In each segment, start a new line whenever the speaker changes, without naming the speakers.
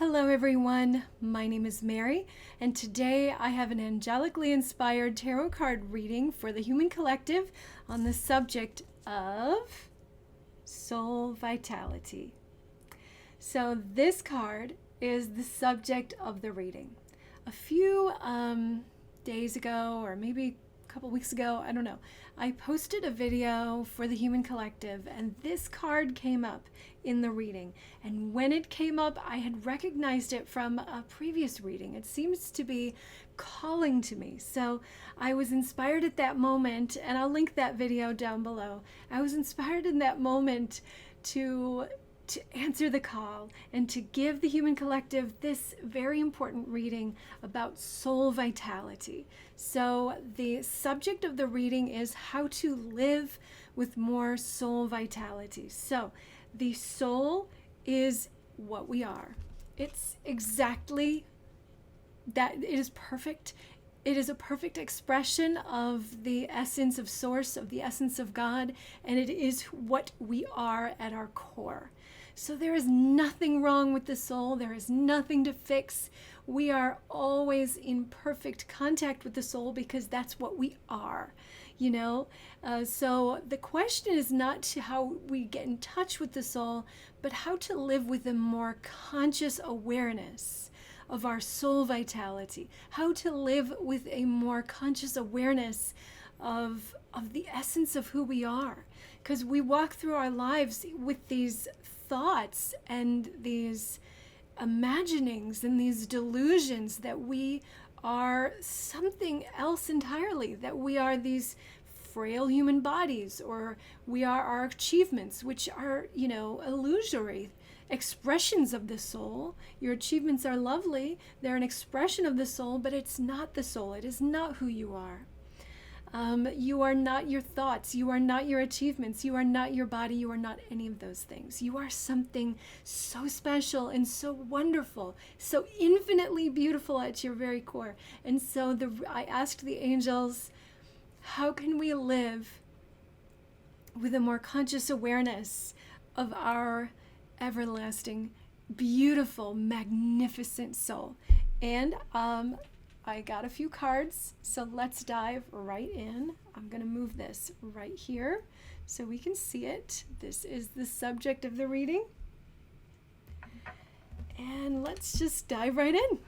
Hello everyone, my name is Mary, and today I have an angelically inspired tarot card reading for the Human Collective on the subject of soul vitality. So this card is the subject of the reading. A few days ago, or maybe a couple weeks ago, I don't know, I posted a video for the Human Collective and this card came up in the reading. And when it came up, I had recognized it from a previous reading. It seems to be calling to me. So I was inspired at that moment, and I'll link that video down below. I was inspired in that moment to answer the call and to give the Human Collective this very important reading about soul vitality. So the subject of the reading is how to live with more soul vitality. So the soul is what we are. It's exactly that. It is perfect. It is a perfect expression of the essence of Source, of the essence of God, and it is what we are at our core. So there is nothing wrong with the soul. There is nothing to fix. We are always in perfect contact with the soul because that's what we are, you know? So the question is not how we get in touch with the soul, but how to live with a more conscious awareness of our soul vitality, how to live with a more conscious awareness of the essence of who we are. Because we walk through our lives with these thoughts and these imaginings and these delusions that we are something else entirely, that we are these frail human bodies, or we are our achievements, which are, illusory expressions of the soul. Your achievements are lovely. They're an expression of the soul, but it's not the soul. It is not who you are. You are not your thoughts. You are not your achievements. You are not your body. You are not any of those things. You are something so special and so wonderful, so infinitely beautiful at your very core. And so I asked the angels, how can we live with a more conscious awareness of our everlasting, beautiful, magnificent soul? And I got a few cards, so let's dive right in. I'm going to move this right here so we can see it. This is the subject of the reading. And let's just dive right in.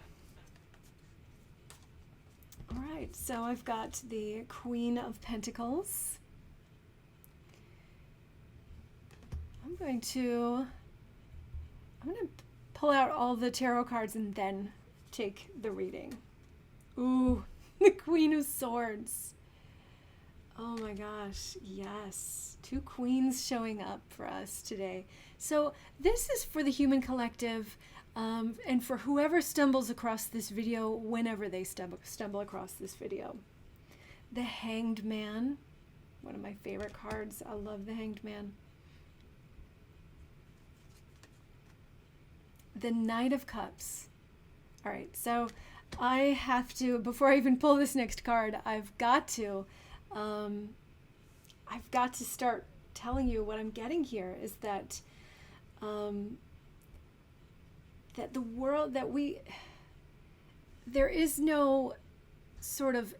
All right, so I've got the Queen of Pentacles. I'm going to pull out all the tarot cards and then take the reading. Ooh, the Queen of Swords. Oh my gosh, yes. Two queens showing up for us today. So this is for the Human Collective, and for whoever stumbles across this video, whenever they stumble across this video. The Hanged Man, one of my favorite cards. I love the Hanged Man. The Knight of Cups. All right, so I have to, before I even pull this next card, I've got to start telling you what I'm getting here is that that the world that there is no sort of,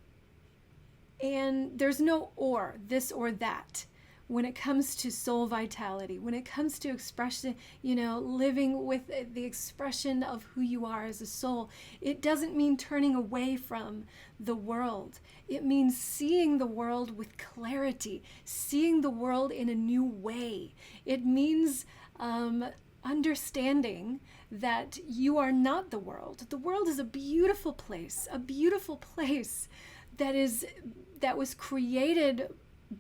and there's no or this or that when it comes to soul vitality, when it comes to expression, living with the expression of who you are as a soul. It doesn't mean turning away from the world. It means seeing the world with clarity, seeing the world in a new way. It means understanding that you are not the world. The world is a beautiful place that was created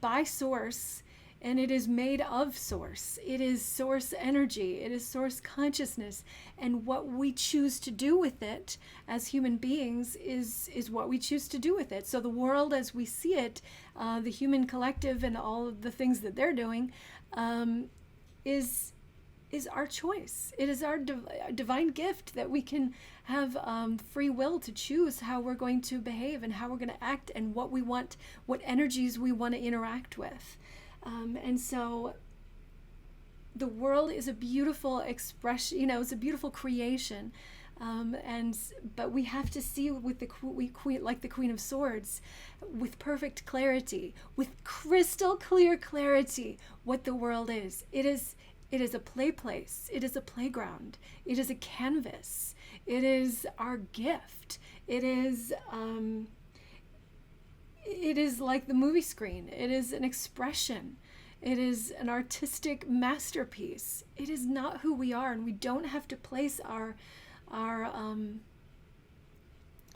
by Source, and it is made of Source. It is Source energy. It is Source consciousness. And what we choose to do with it as human beings is what we choose to do with it. So the world as we see it, the Human Collective and all of the things that they're doing, is our choice. It is our divine gift that we can have free will to choose how we're going to behave and how we're going to act and what we want, what energies we want to interact with. And so the world is a beautiful expression, it's a beautiful creation. But we have to see with the queen, like the Queen of Swords, with perfect clarity, with crystal clear clarity, what the world is. It is a play place. It is a playground. It is a canvas. It is our gift. It is like the movie screen. It is an expression. It is an artistic masterpiece. It is not who we are, and we don't have to place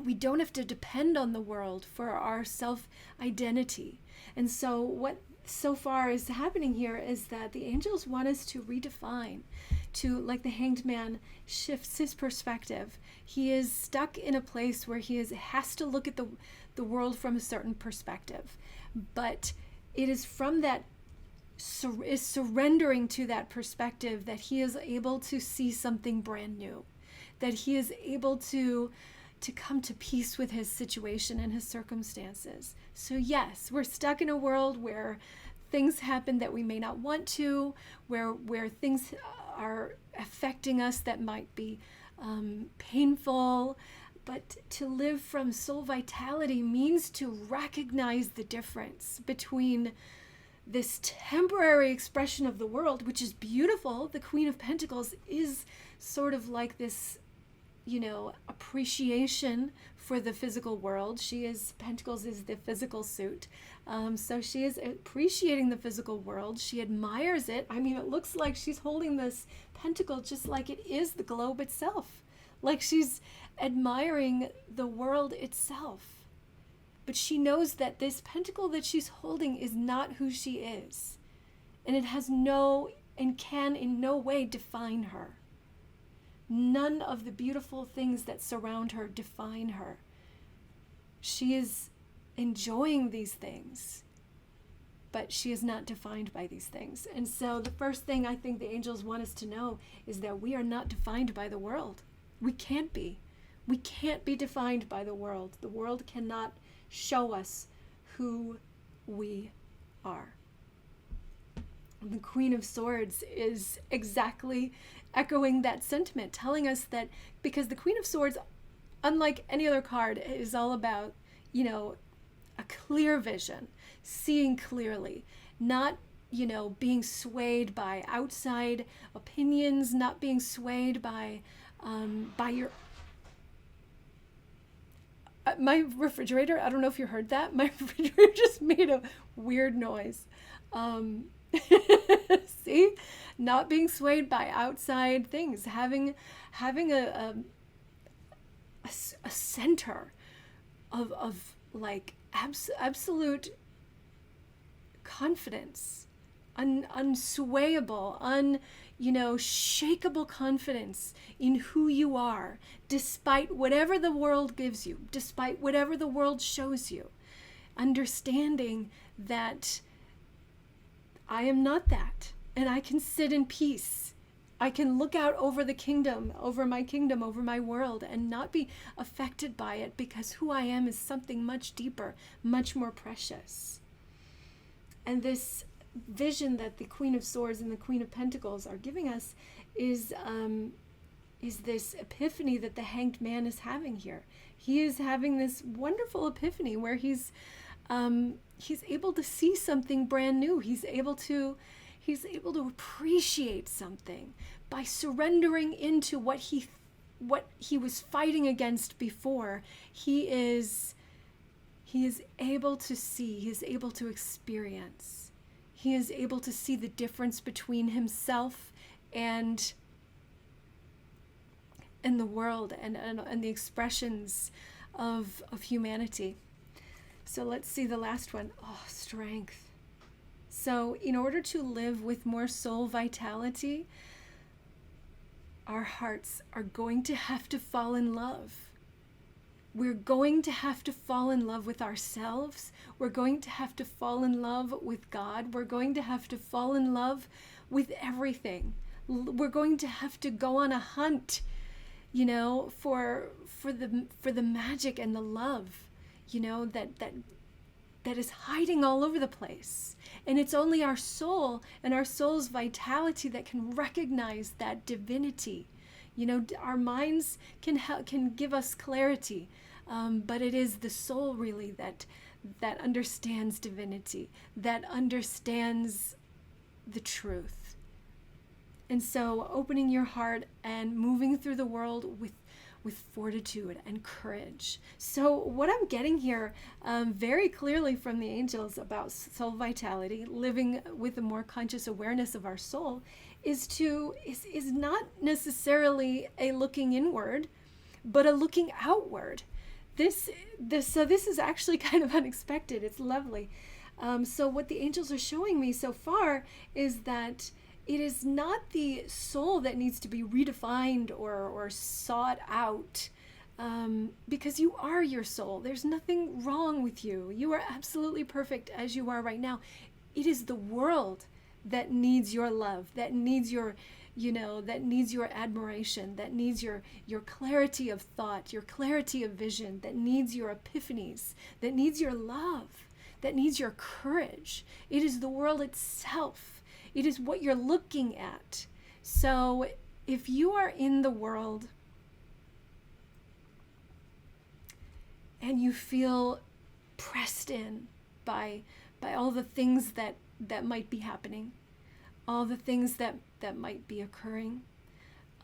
we don't have to depend on the world for our self-identity. And so what so far is happening here is that the angels want us to redefine, to, like the Hanged Man shifts his perspective. He is stuck in a place where he has to look at the world from a certain perspective. But it is from that is surrendering to that perspective that he is able to see something brand new, that he is able to come to peace with his situation and his circumstances. So yes, we're stuck in a world where things happen that we may not want to, where things are affecting us that might be painful. But to live from soul vitality means to recognize the difference between this temporary expression of the world, which is beautiful. The Queen of Pentacles is sort of like this, appreciation for the physical world. Pentacles is the physical suit. So she is appreciating the physical world. She admires it. I mean, it looks like she's holding this pentacle just like it is the globe itself. Like she's admiring the world itself. But she knows that this pentacle that she's holding is not who she is. And it has can in no way define her. None of the beautiful things that surround her define her. She is enjoying these things, but she is not defined by these things. And so the first thing I think the angels want us to know is that we are not defined by the world. We can't be. We can't be defined by the world. The world cannot show us who we are. The Queen of Swords is exactly echoing that sentiment, telling us that because the Queen of Swords, unlike any other card, is all about, a clear vision, seeing clearly, not, being swayed by outside opinions, not being swayed by your... my refrigerator, I don't know if you heard that. My refrigerator just made a weird noise. See, not being swayed by outside things, having a center of like absolute confidence, unswayable, shakable confidence in who you are, despite whatever the world gives you, despite whatever the world shows you, understanding that I am not that, and I can sit in peace. I can look out over the kingdom, over my world, and not be affected by it, because who I am is something much deeper, much more precious. And this vision that the Queen of Swords and the Queen of Pentacles are giving us is this epiphany that the Hanged Man is having here. He is having this wonderful epiphany where he's able to see something brand new. He's able to appreciate something by surrendering into what he was fighting against before. He is able to see, he is able to experience. He is able to see the difference between himself and the world and the expressions of humanity. So let's see the last one. Oh, strength. So in order to live with more soul vitality, our hearts are going to have to fall in love. We're going to have to fall in love with ourselves. We're going to have to fall in love with God. We're going to have to fall in love with everything. We're going to have to go on a hunt, for the magic and the love, that that is hiding all over the place. And it's only our soul and our soul's vitality that can recognize that divinity. Our minds can give us clarity, but it is the soul really that understands divinity, that understands the truth. And so opening your heart and moving through the world with fortitude and courage. So what I'm getting here very clearly from the angels about soul vitality, living with a more conscious awareness of our soul, is not necessarily a looking inward, but a looking outward. This is actually kind of unexpected. It's lovely. So what the angels are showing me so far is that it is not the soul that needs to be redefined or sought out, because you are your soul. There's nothing wrong with you. You are absolutely perfect as you are right now. It is the world that needs your love, that needs your admiration, that needs your clarity of thought, your clarity of vision, that needs your epiphanies, that needs your love, that needs your courage. It is the world itself. It is what you're looking at. So if you are in the world and you feel pressed in by all the things that might be happening, all the things that might be occurring,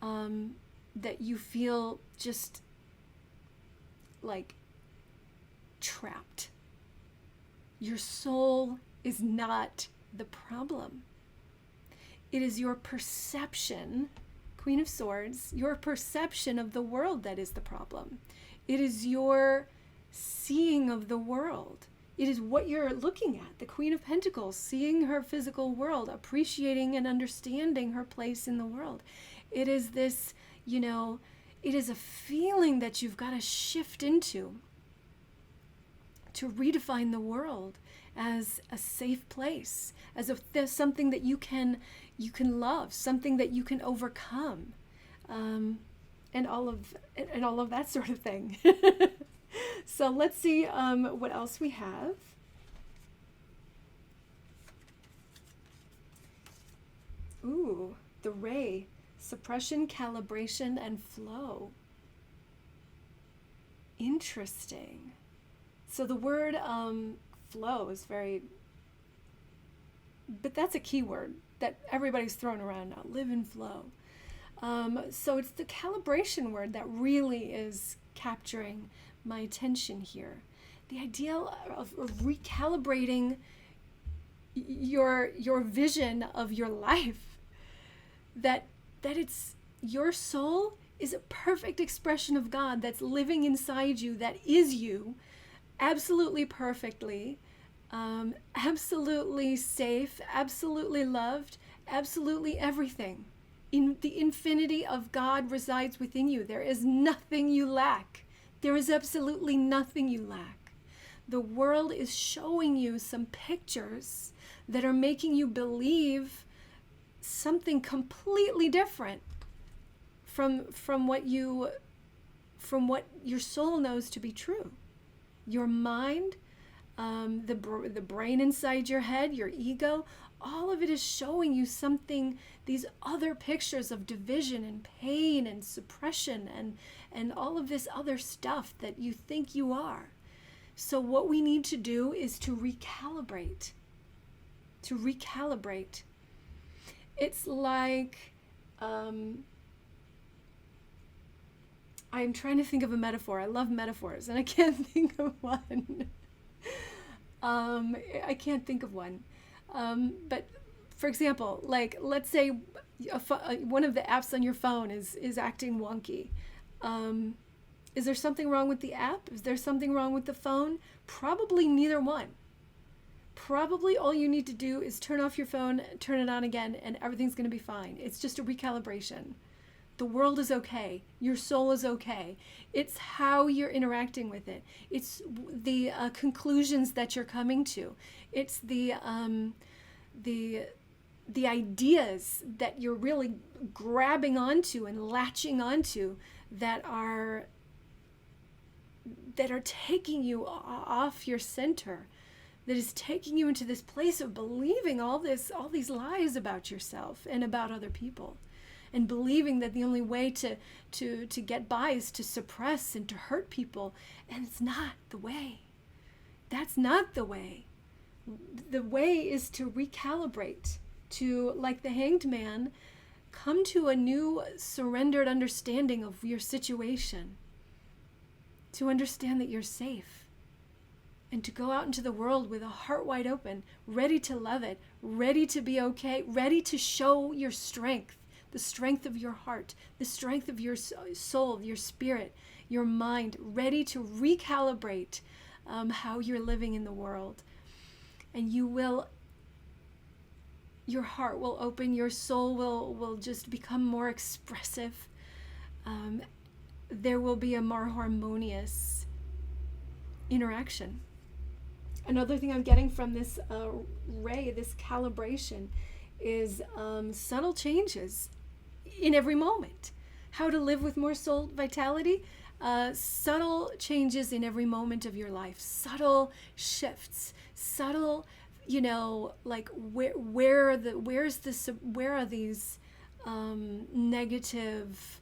that you feel just like trapped, your soul is not the problem. It is your perception, Queen of Swords, your perception of the world that is the problem. It is your seeing of the world. It is what you're looking at. The Queen of Pentacles, seeing her physical world, appreciating and understanding her place in the world. It is this, it is a feeling that you've got to shift into to redefine the world as a safe place, as something that you can love, something that you can overcome, and all of that sort of thing. So let's see what else we have. Ooh, the ray, suppression, calibration, and flow. Interesting. So the word flow is but that's a key word that everybody's throwing around now. Live in flow. So it's the calibration word that really is capturing my attention here. The idea of recalibrating your vision of your life. That it's your soul is a perfect expression of God that's living inside you, that is you, absolutely perfectly, absolutely safe, absolutely loved, absolutely everything. In the infinity of God resides within you. There is nothing you lack. There is absolutely nothing you lack. The world is showing you some pictures that are making you believe something completely different from what your soul knows to be true. Your mind, the brain inside your head, your ego, all of it is showing you something, these other pictures of division and pain and suppression and all of this other stuff that you think you are. So what we need to do is to recalibrate. It's like, I'm trying to think of a metaphor. I love metaphors, and I can't think of one. I can't think of one. But for example, like, let's say one of the apps on your phone is acting wonky. Is there something wrong with the app? Is there something wrong with the phone? Probably neither one. Probably all you need to do is turn off your phone, turn it on again, and everything's going to be fine. It's just a recalibration. The world is okay. Your soul is okay. It's how you're interacting with it. It's the conclusions that you're coming to. It's the ideas that you're really grabbing onto and latching onto that are taking you off your center, that is taking you into this place of believing all these lies about yourself and about other people, and believing that the only way to get by is to suppress and to hurt people. And it's not the way. That's not the way. The way is to recalibrate, to, like the Hanged Man, come to a new surrendered understanding of your situation, to understand that you're safe, and to go out into the world with a heart wide open, ready to love it, ready to be okay, ready to show your strength, the strength of your heart, the strength of your soul, your spirit, your mind, ready to recalibrate how you're living in the world. And your heart will open, your soul will just become more expressive. There will be a more harmonious interaction. Another thing I'm getting from this ray, this calibration, is subtle changes in every moment. How to live with more soul vitality? Subtle changes in every moment of your life. Subtle shifts. Subtle, like where are these negative,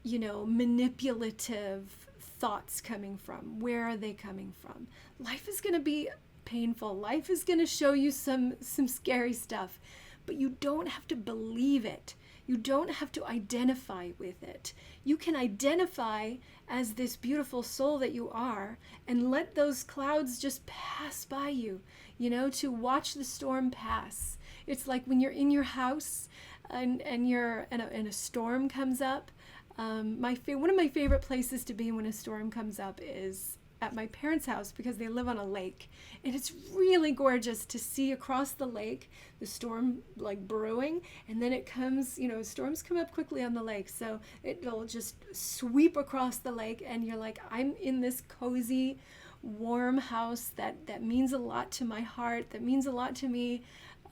manipulative thoughts coming from? Where are they coming from? Life is going to be painful. Life is going to show you some scary stuff, but you don't have to believe it. You don't have to identify with it. You can identify as this beautiful soul that you are and let those clouds just pass by you, to watch the storm pass. It's like when you're in your house and a storm comes up. One of my favorite places to be when a storm comes up is at my parents' house, because they live on a lake, and it's really gorgeous to see across the lake the storm like brewing, and then it comes, storms come up quickly on the lake, so it'll just sweep across the lake, and you're like, I'm in this cozy, warm house that means a lot to my heart, that means a lot to me.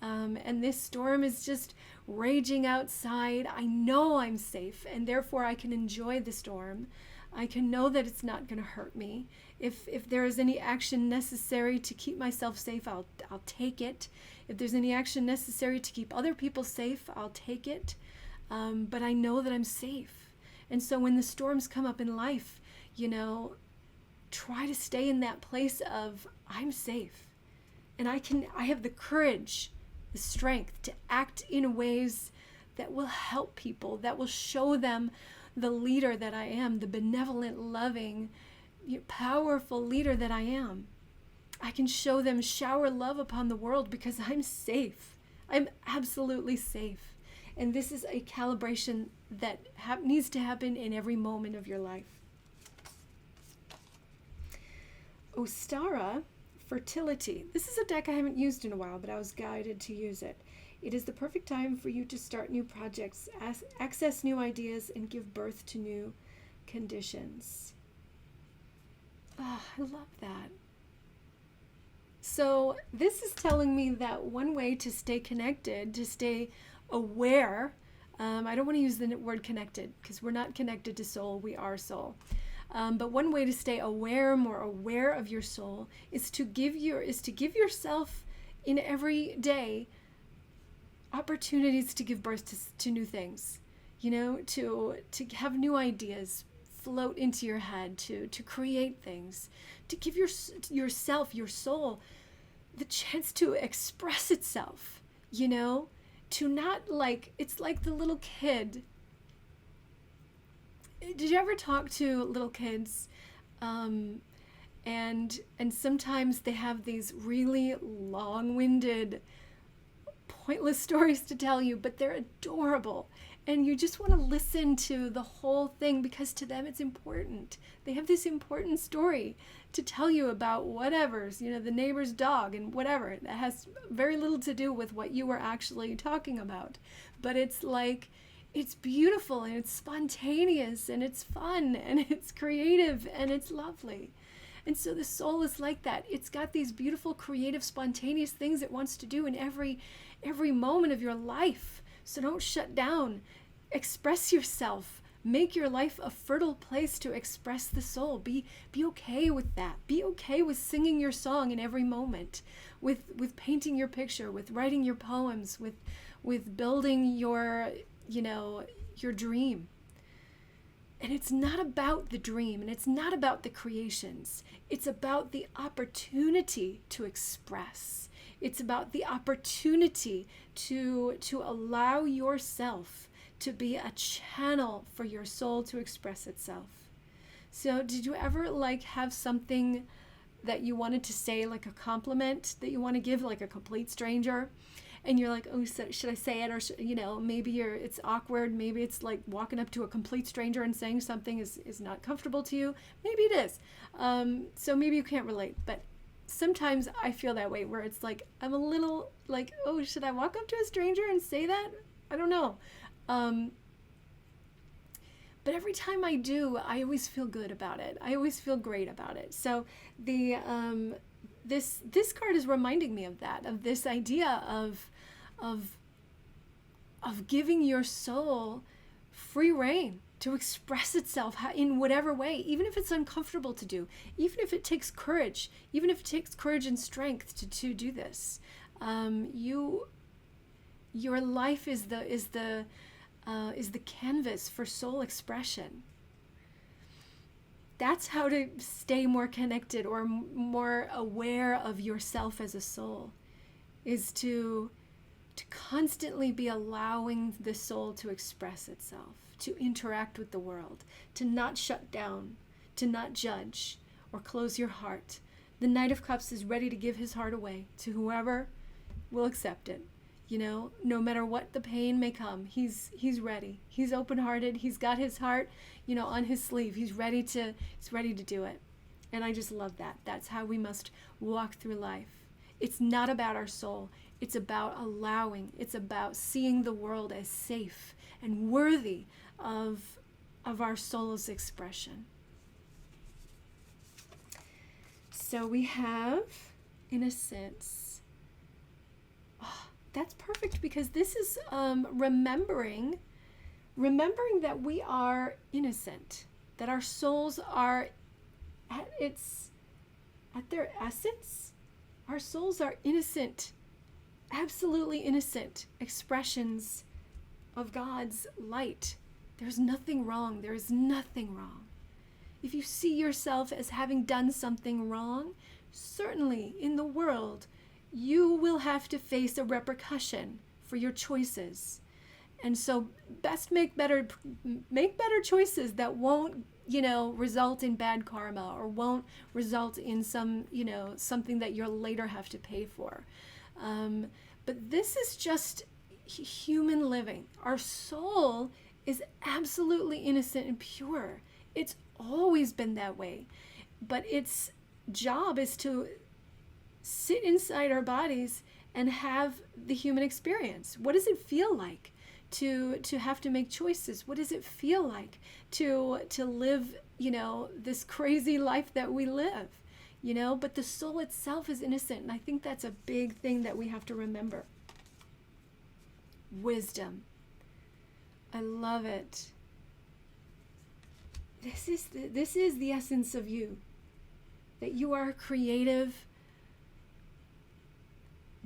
And this storm is just raging outside. I know I'm safe, and therefore I can enjoy the storm. I can know that it's not going to hurt me. If there is any action necessary to keep myself safe, I'll take it. If there's any action necessary to keep other people safe, I'll take it. But I know that I'm safe. And so when the storms come up in life, try to stay in that place of I'm safe. And I have the courage, the strength to act in ways that will help people, that will show them the leader that I am, the benevolent, loving, powerful leader that I am. I can show them, shower love upon the world because I'm safe. I'm absolutely safe. And this is a calibration that needs to happen in every moment of your life. Ostara, Fertility. This is a deck I haven't used in a while, but I was guided to use it. It is the perfect time for you to start new projects, access new ideas, and give birth to new conditions. Oh, I love that. So this is telling me that one way to stay connected, to stay aware, I don't want to use the word connected because we're not connected to soul, we are soul. But one way to stay more aware of your soul is to give yourself in every day opportunities to give birth to new things, to have new ideas float into your head, to create things, to give yourself, your soul, the chance to express itself, to not it's like the little kid. Did you ever talk to little kids? And sometimes they have these really long-winded, pointless stories to tell you, but they're adorable. And you just want to listen to the whole thing because to them it's important. They have this important story to tell you about whatever's, the neighbor's dog and whatever. That has very little to do with what you were actually talking about. But it's like, it's beautiful and it's spontaneous and it's fun and it's creative and it's lovely. And so the soul is like that. It's got these beautiful, creative, spontaneous things it wants to do in every moment of your life. So don't shut down. Express yourself. Make your life a fertile place to express the soul. Be okay with that. Be okay with singing your song in every moment, with painting your picture, with writing your poems, with building your, your dream. And it's not about the dream, and it's not about the creations. It's about the opportunity to express. It's about the opportunity to allow yourself to be a channel for your soul to express itself. So did you ever have something that you wanted to say, like a compliment that you want to give like a complete stranger? And you're like, oh, should I say it? Or, maybe it's awkward. Maybe it's like walking up to a complete stranger and saying something is not comfortable to you. Maybe it is. So maybe you can't relate. But sometimes I feel that way, where it's like, I'm a little like, oh, should I walk up to a stranger and say that? I don't know. But every time I do, I always feel good about it. I always feel great about it. So the this card is reminding me of that, of this idea of giving your soul free reign to express itself in whatever way, even if it's uncomfortable to do, even if it takes courage, even if it takes courage and strength to do this. Your life is the canvas for soul expression. That's how to stay more connected or more aware of yourself as a soul, is to constantly be allowing the soul to express itself, to interact with the world, to not shut down, to not judge or close your heart. The Knight of Cups is ready to give his heart away to whoever will accept it. No matter what the pain may come, he's ready. He's open-hearted. He's got his heart, on his sleeve. He's ready to do it. And I just love that. That's how we must walk through life. It's not about our soul. It's about allowing. It's about seeing the world as safe and worthy of our soul's expression. So we have, in a sense, that's perfect, because this is remembering that we are innocent, that our souls are at their essence. Our souls are innocent, absolutely innocent expressions of God's light. There's nothing wrong. There is nothing wrong. If you see yourself as having done something wrong, certainly in the world, you will have to face a repercussion for your choices. And so best make better choices that won't, result in bad karma, or won't result in something that you'll later have to pay for. But this is just human living. Our soul is absolutely innocent and pure. It's always been that way. But its job is to sit inside our bodies and have the human experience. What does it feel like to have to make choices? What does it feel like to live, this crazy life that we live? But the soul itself is innocent, and I think that's a big thing that we have to remember. Wisdom. I love it. This is the essence of you. That you are creative,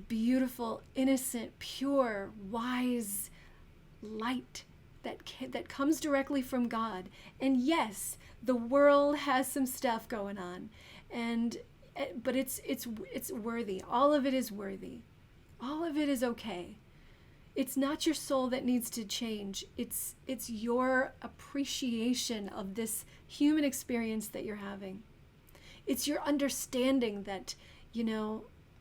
beautiful, innocent, pure, wise light that comes directly from God. And yes, the world has some stuff going on, but it's worthy. All of it is worthy. All of it is okay. It's not your soul that needs to change. It's your appreciation of this human experience that you're having. It's your understanding that,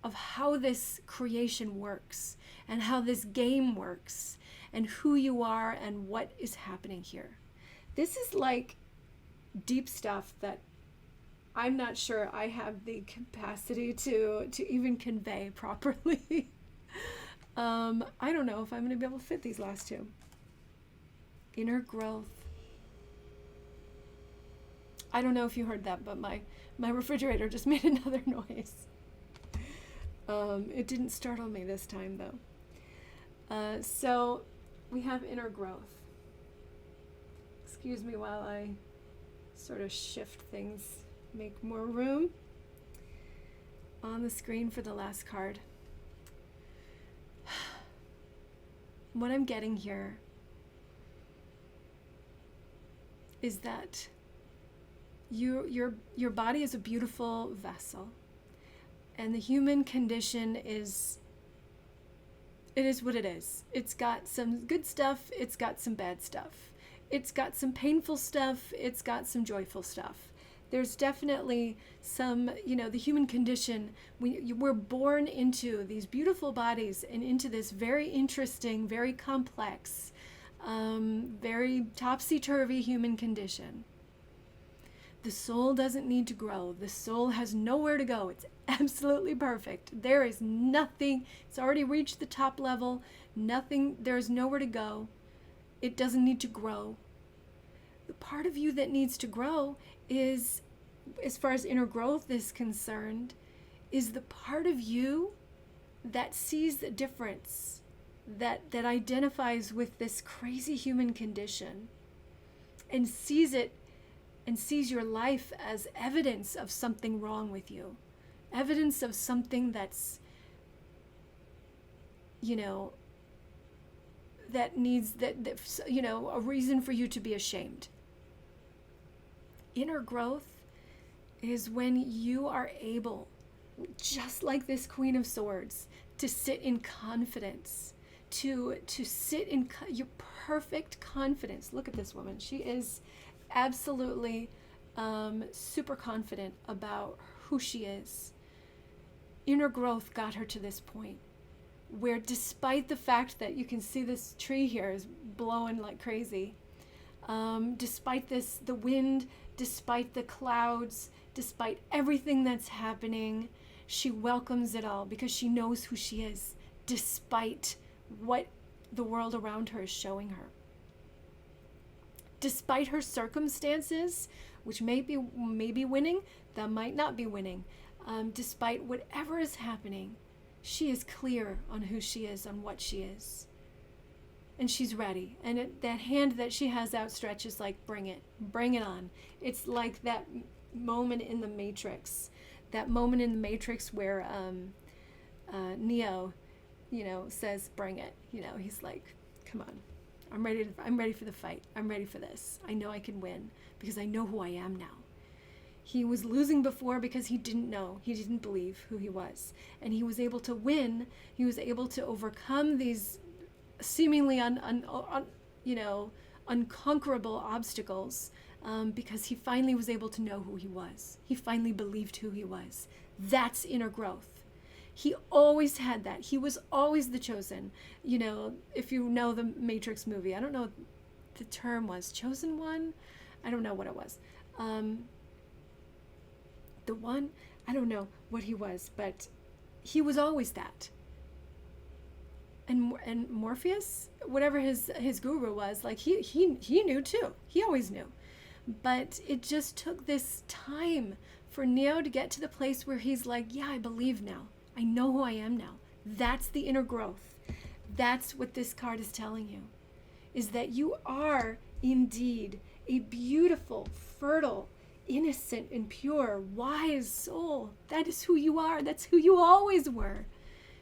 of how this creation works, and how this game works, and who you are and what is happening here. This is like deep stuff that I'm not sure I have the capacity to even convey properly. I don't know if I'm going to be able to fit these last two. Inner growth. I don't know if you heard that, but my refrigerator just made another noise. It didn't startle me this time, though. So we have inner growth. It's Excuse me while I sort of shift things, make more room on the screen for the last card. What I'm getting here is that your body is a beautiful vessel, and the human condition is what it is. It's got some good stuff, it's got some bad stuff. It's got some painful stuff, it's got some joyful stuff. There's definitely some, the human condition, we're born into these beautiful bodies and into this very interesting, very complex, very topsy-turvy human condition. The soul doesn't need to grow. The soul has nowhere to go. It's absolutely perfect. There is nothing. It's already reached the top level. Nothing. There is nowhere to go. It doesn't need to grow. The part of you that needs to grow is, as far as inner growth is concerned, is the part of you that sees the difference, that identifies with this crazy human condition and sees it, and sees your life as evidence of something wrong with you, evidence of something that's, that needs, a reason for you to be ashamed. Inner growth is when you are able, just like this Queen of Swords, to sit in confidence, to sit in your perfect confidence. Look at this woman. She is absolutely super confident about who she is. Inner growth got her to this point where, despite the fact that you can see this tree here is blowing like crazy, despite the wind, despite the clouds, despite everything that's happening, she welcomes it all because she knows who she is, despite what the world around her is showing her. Despite her circumstances, which may be winning, that might not be winning, despite whatever is happening, she is clear on who she is, on what she is. And she's ready. And that hand that she has outstretched is like, bring it on. It's like that moment in the Matrix. That moment in the Matrix where Neo, says, bring it. He's like, come on. I'm ready for the fight. I'm ready for this. I know I can win because I know who I am now. He was losing before because he didn't know. He didn't believe who he was. And he was able to win. He was able to overcome these seemingly unconquerable obstacles because he finally was able to know who he was. He finally believed who he was. That's inner growth. He always had that. He was always the chosen. If you know the Matrix movie, I don't know what the term was. Chosen one? I don't know what it was. The one? I don't know what he was, but he was always that. And Morpheus, whatever his guru was, like he knew too. He always knew. But it just took this time for Neo to get to the place where he's like, yeah, I believe now. I know who I am now. That's the inner growth. That's what this card is telling you, is that you are indeed a beautiful, fertile, innocent, and pure, wise soul. That is who you are. That's who you always were.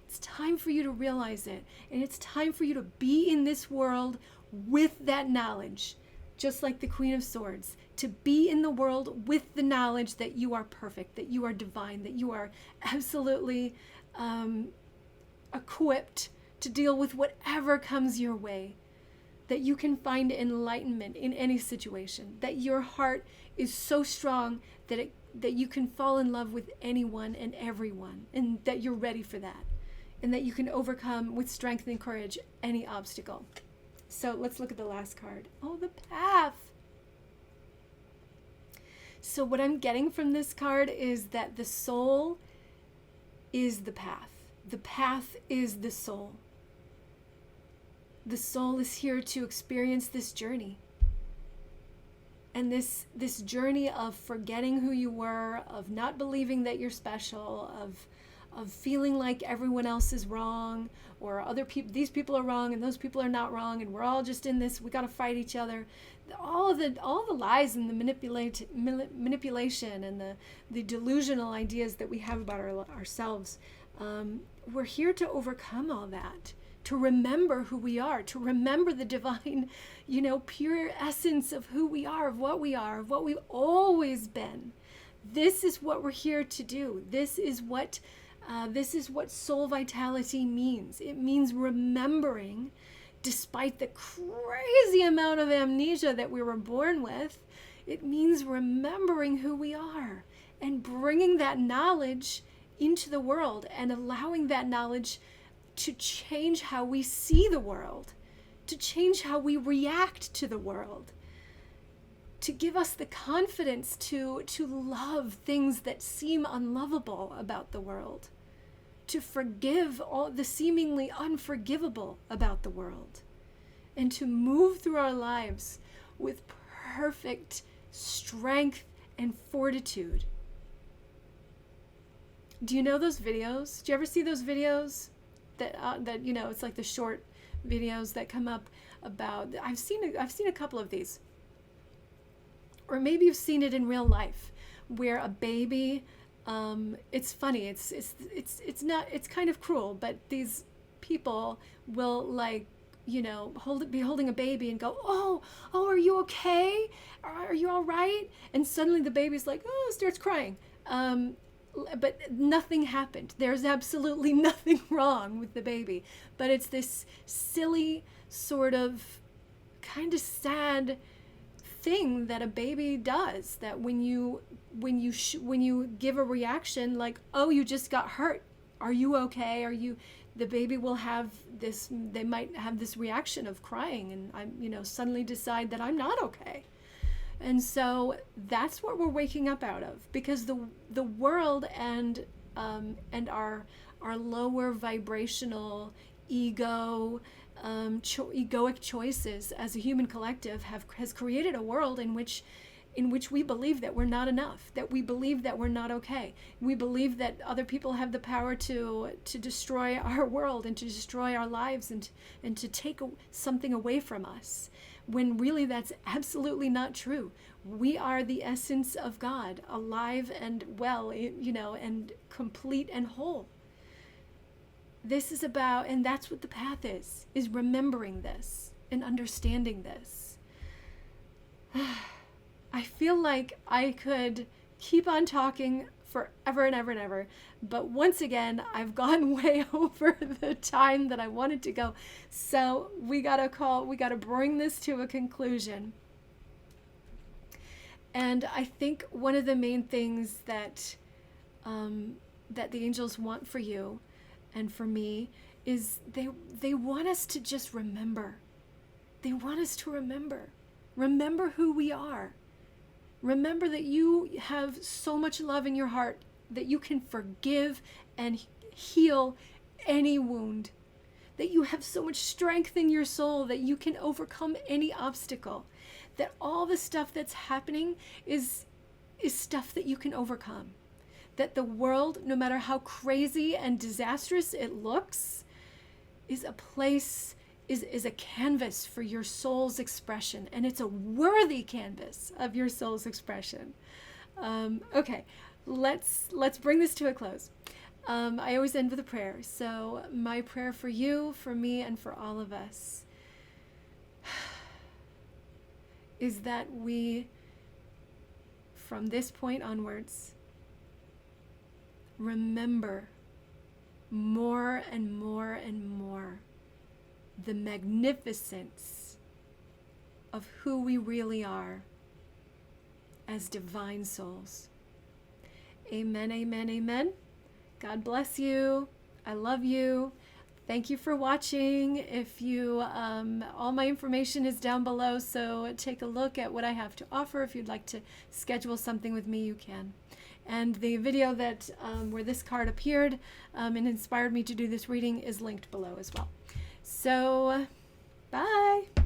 It's time for you to realize it. And it's time for you to be in this world with that knowledge, just like the Queen of Swords, to be in the world with the knowledge that you are perfect, that you are divine, that you are absolutely equipped to deal with whatever comes your way, that you can find enlightenment in any situation, that your heart is so strong that you can fall in love with anyone and everyone, and that you're ready for that, and that you can overcome with strength and courage any obstacle. So let's look at the last card. Oh, the path. So what I'm getting from this card is that the soul is the path. The path is the soul. The soul is here to experience this journey. And this journey of forgetting who you were, of not believing that you're special, feeling like everyone else is wrong, or other people, these people are wrong and those people are not wrong, and we're all just in this, we got to fight each other. All the lies and the manipulation and the delusional ideas that we have about ourselves, we're here to overcome all that, to remember who we are, to remember the divine, pure essence of who we are, of what we've always been. This is what we're here to do. This is what soul vitality means. It means remembering, despite the crazy amount of amnesia that we were born with, it means remembering who we are and bringing that knowledge into the world and allowing that knowledge to change how we see the world, to change how we react to the world, to give us the confidence to love things that seem unlovable about the world, to forgive all the seemingly unforgivable about the world, and to move through our lives with perfect strength and fortitude. Do you know those videos? Do you ever see those videos that it's like the short videos that come up about, I've seen a couple of these. Or maybe you've seen it in real life, where a baby, it's funny, it's kind of cruel, but these people will be holding a baby and go, oh, are you okay? Are you all right? And suddenly the baby's like, oh, starts crying. But nothing happened. There's absolutely nothing wrong with the baby. But it's this silly sort of kind of sad thing that a baby does, that when you give a reaction like, oh, you just got hurt, are you okay, the baby will have this, they might have this reaction of crying and suddenly decide that I'm not okay. And so that's what we're waking up out of, because the world and our lower vibrational ego, egoic choices as a human collective has created a world in which we believe that we're not enough, that we believe that we're not okay. We believe that other people have the power to destroy our world and to destroy our lives and to take something away from us, when really that's absolutely not true. We are the essence of God, alive and well, and complete and whole. This is about, and that's what the path is remembering this and understanding this. I feel like I could keep on talking forever and ever and ever, but once again, I've gone way over the time that I wanted to go. So we gotta bring this to a conclusion. And I think one of the main things that the angels want for you and for me is they want us to just remember. They want us to remember who we are. Remember that you have so much love in your heart that you can forgive and heal any wound. That you have so much strength in your soul that you can overcome any obstacle. That all the stuff that's happening is stuff that you can overcome. That the world, no matter how crazy and disastrous it looks, is a place, is a canvas for your soul's expression, and it's a worthy canvas of your soul's expression. Okay, let's bring this to a close. I always end with a prayer. So my prayer for you, for me, and for all of us is that we, from this point onwards, remember more and more and more the magnificence of who we really are as divine souls. Amen, amen, amen. God bless you. I love you. Thank you for watching. If you, all my information is down below, so take a look at what I have to offer. If you'd like to schedule something with me, you can. And the video that where this card appeared and inspired me to do this reading is linked below as well. So, bye.